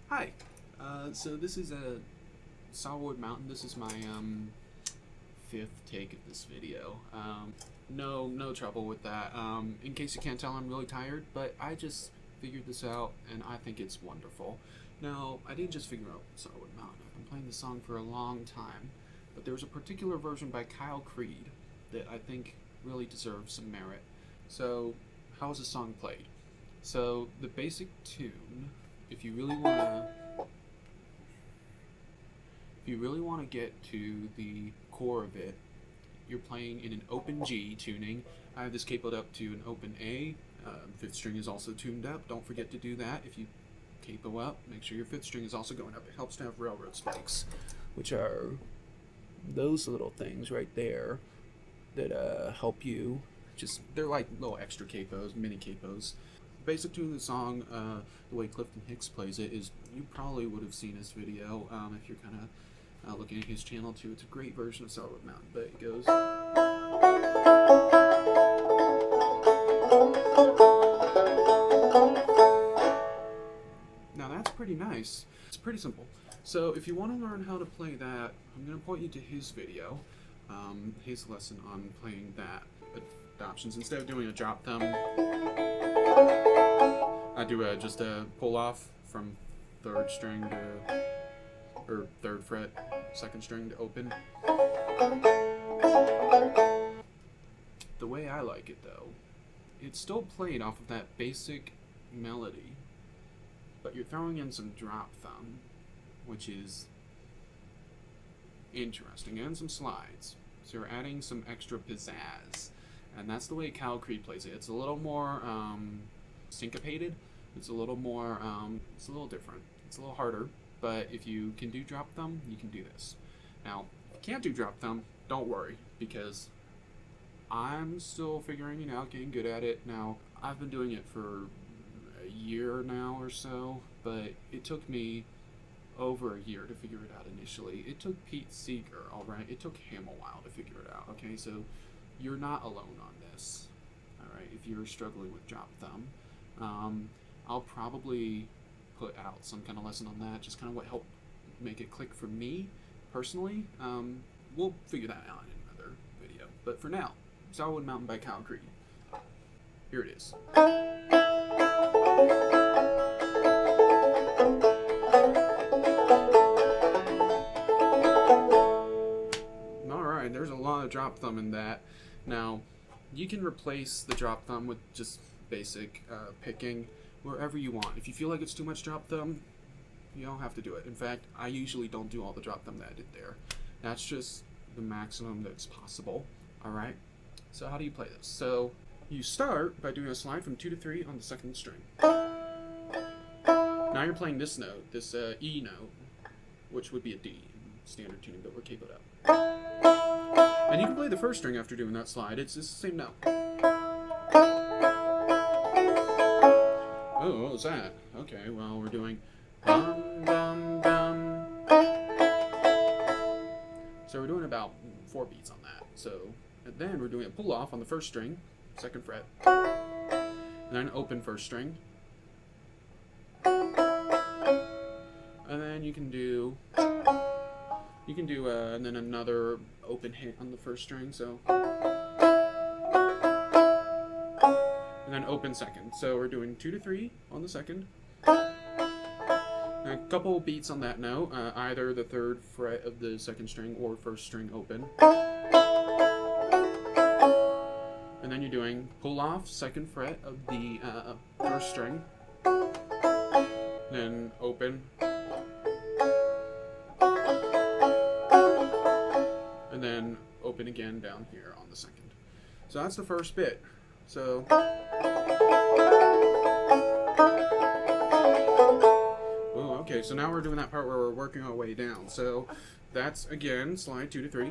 Hi, so this is a Sourwood Mountain. This is my fifth take of this video. No trouble with that. In case you can't tell, I'm really tired, but I just figured this out, and I think it's wonderful. Now, I didn't just figure out Sourwood Mountain. I've been playing this song for a long time, but there was a particular version by Kyle Creed that I think really deserves some merit. So, how is the song played? So, the basic tune, if you really want to get to the core of it, you're playing in an open G tuning. I have this capoed up to an open A. Fifth string is also tuned up. Don't forget to do that. If you capo up, make sure your fifth string is also going up. It helps to have railroad spikes, which are those little things right there that help you. They're like little extra capos, mini capos. Basic tune of the song, the way Clifton Hicks plays it, is you probably would have seen his video if you're kind of looking at his channel too. It's a great version of Sourwood Mountain, but it goes. Now that's pretty nice. It's pretty simple. So if you want to learn how to play that, I'm going to point you to his video, his lesson on playing that adoptions. Instead of doing a drop thumb, I do just a pull off from third string to, or third fret, second string to open. The way I like it though, it's still played off of that basic melody, but you're throwing in some drop thumb, which is interesting, and some slides. So you're adding some extra pizzazz. And that's the way Kyle Creed plays it. It's a little more syncopated. It's a little more, it's a little different. It's a little harder, but if you can do drop thumb, you can do this. Now, if you can't do drop thumb, don't worry, because I'm still figuring it out, getting good at it. Now, I've been doing it for a year now or so, but it took me over a year to figure it out initially. It took Pete Seeger, alright? It took him a while to figure it out, okay? So you're not alone on this, alright? If you're struggling with drop thumb, I'll probably put out some kind of lesson on that, just kind of what helped make it click for me personally. We'll figure that out in another video. But for now, Sourwood Mountain by Kyle Creed. Here it is. Alright, there's a lot of drop thumb in that. Now, you can replace the drop thumb with just basic picking wherever you want. If you feel like it's too much drop thumb, you don't have to do it. In fact, I usually don't do all the drop thumb that I did there. That's just the maximum that's possible. Alright? So how do you play this? So you start by doing a slide from 2 to 3 on the second string. Now you're playing this note, this E note, which would be a D, standard tuning, but we're capoed up. And you can play the first string after doing that slide. It's the same note. Oh, what was that? Okay, well, we're doing bum, bum, bum. So we're doing about 4 beats on that. So, and then we're doing a pull off on the first string, second fret, and then open first string. And then you can do and then another open hit on the first string, so, and then open second. So we're doing 2 to 3 on the second, and a couple beats on that note, either the third fret of the second string or first string open, and then you're doing pull off second fret of the first string, then open, and then open again down here on the second. So that's the first bit. So oh, okay, so now we're doing that part where we're working our way down. So that's again slide 2 to 3.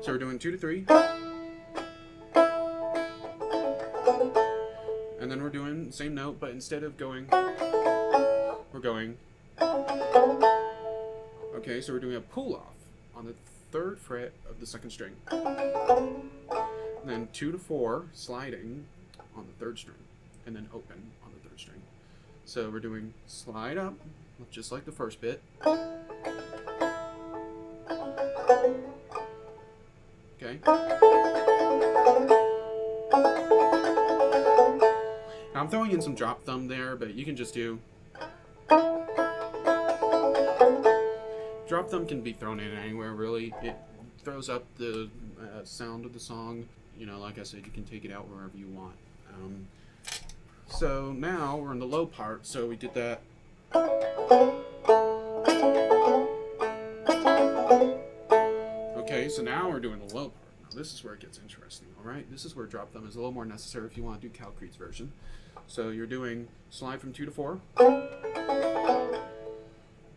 So we're doing 2 to 3. And then we're doing the same note, but instead of going, we're going. Okay, so we're doing a pull off on the third fret of the second string. And then 2 to 4, sliding, on the third string, and then open on the third string. So we're doing slide up, just like the first bit. Okay. Now I'm throwing in some drop thumb there, but you can just do. Drop thumb can be thrown in anywhere, really. It throws up the sound of the song. You know, like I said, you can take it out wherever you want. So now we're in the low part, so we did that. Okay, so now we're doing the low part. Now this is where it gets interesting, alright? This is where drop thumb is a little more necessary if you want to do Calcrete's version. So you're doing slide from 2 to 4.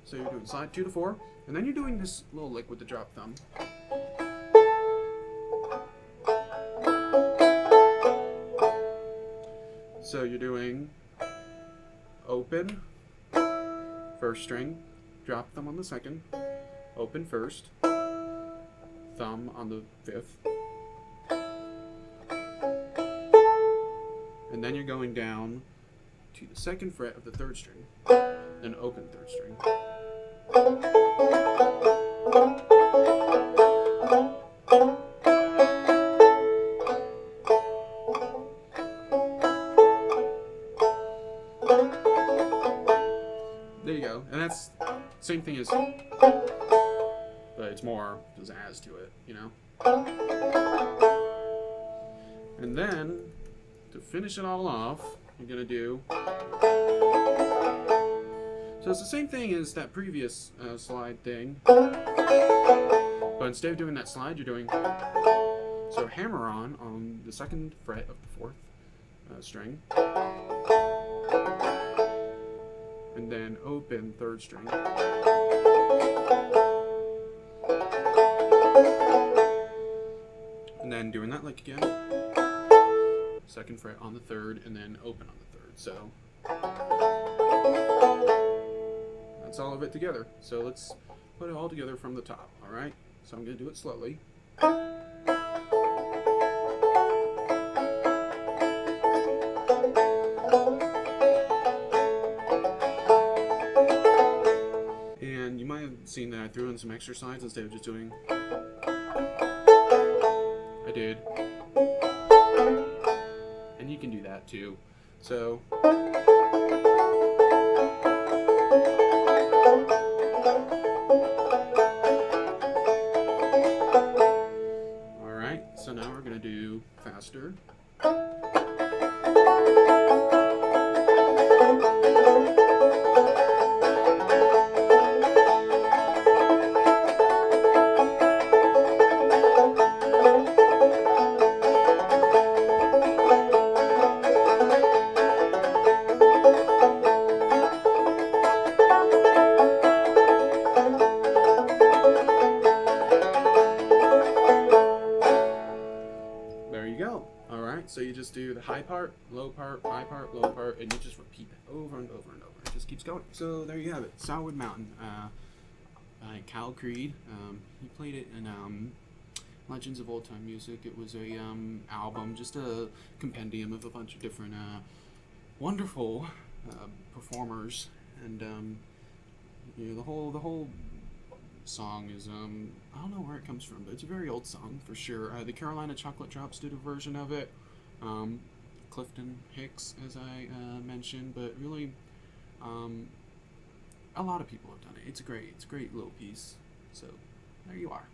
So you're doing slide 2 to 4, and then you're doing this little lick with the drop thumb. So you're doing open, first string, drop thumb on the second, open first, thumb on the fifth, and then you're going down to the second fret of the third string, then open third string. There you go, and that's same thing as, but it's more pizzazz to it, you know. And then to finish it all off, you're gonna do. So it's the same thing as that previous slide thing, but instead of doing that slide, you're doing. So hammer on the second fret of the fourth string. And then open third string. And then doing that lick again. Second fret on the third, and then open on the third. So that's all of it together. So let's put it all together from the top, alright? So I'm going to do it slowly. And you might have seen that I threw in some extra slides instead of just doing. I did. And you can do that too. So. Alright, so now we're going to do faster. There you go. Alright, so you just do the high part, low part, high part, low part, and you just repeat that over and over and over. It just keeps going. So there you have it. Sourwood Mountain by Cal Creed. He played it in Legends of Old Time Music. It was a album, just a compendium of a bunch of different wonderful performers, and you know, the whole song is I don't know where it comes from, but it's a very old song for sure. The Carolina Chocolate Drops did a version of it. Clifton Hicks, as I mentioned, but really a lot of people have done it. It's a great little piece. So there you are.